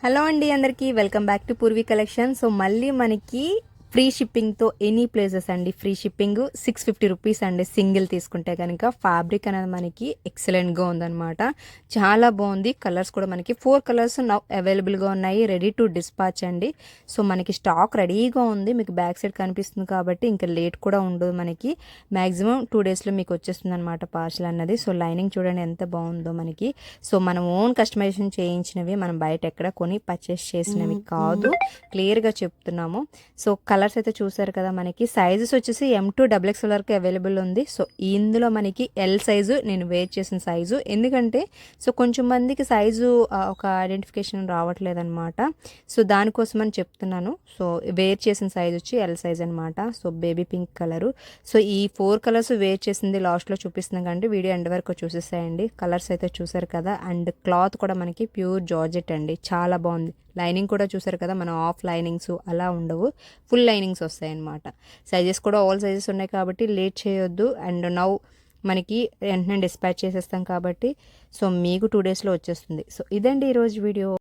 Hello అండి అందరికీ welcome back to Purvi collection. So మళ్ళీ మనకి ఫ్రీ షిప్పింగ్తో ఎనీ ప్లేసెస్ అండి. ఫ్రీ షిప్పింగ్ 650 రూపీస్ అండి సింగిల్ తీసుకుంటే కనుక. ఫ్యాబ్రిక్ అనేది మనకి ఎక్సలెంట్గా ఉందన్నమాట, చాలా బాగుంది. కలర్స్ కూడా మనకి 4 కలర్స్ నౌ అవైలబుల్గా ఉన్నాయి, రెడీ టు డిస్పాచ్ అండి. సో మనకి స్టాక్ రెడీగా ఉంది, మీకు బ్యాక్ సైడ్ కనిపిస్తుంది కాబట్టి ఇంకా లేట్ కూడా ఉండదు. మనకి మ్యాక్సిమం 2 డేస్లో మీకు వచ్చేస్తుంది అనమాట పార్సల్ అన్నది. సో లైనింగ్ చూడండి ఎంత బాగుందో మనకి. సో మనం ఓన్ కస్టమైజేషన్ చేయించినవి, మనం బయట ఎక్కడ కొని పర్చేస్ చేసినవి కాదు, క్లియర్గా చెప్తున్నాము. సో కలర్స్ అయితే చూసారు కదా, మనకి సైజెస్ వచ్చేసి M2 XXL వరకు అవైలబుల్ ఉంది. సో ఇందులో మనకి ఎల్ సైజు నేను వేర్ చేసిన సైజు, ఎందుకంటే సో కొంచెం మందికి సైజు ఒక ఐడెంటిఫికేషన్ రావట్లేదన్నమాట. సో దానికోసం అని చెప్తున్నాను. సో వేర్ చేసిన సైజ్ వచ్చి ఎల్ సైజ్ అనమాట. So baby pink colour. So ఈ 4 కలర్స్ వేర్ చేసింది లాస్ట్లో చూపిస్తున్నాం కంటే వీడియో ఎండ్ వరకు చూసేసాయండి. కలర్స్ అయితే చూసారు కదా, అండ్ క్లాత్ కూడా మనకి ప్యూర్ జార్జెట్ అండి, చాలా బాగుంది. లైనింగ్ కూడా చూసారు కదా, మనం ఆఫ్ లైనింగ్స్ అలా ఉండవు, ఫుల్ లైనింగ్స్ వస్తాయి అన్నమాట. సైజెస్ కూడా ఆల్ సైజెస్ ఉన్నాయి కాబట్టి లేట్ చేయొద్దు. అండ్ నౌ మనకి వెంటనే డిస్పాచ్ చేసేస్తాం కాబట్టి సో మీకు 2 డేస్లో వచ్చేస్తుంది. సో ఇదండి ఈరోజు వీడియో.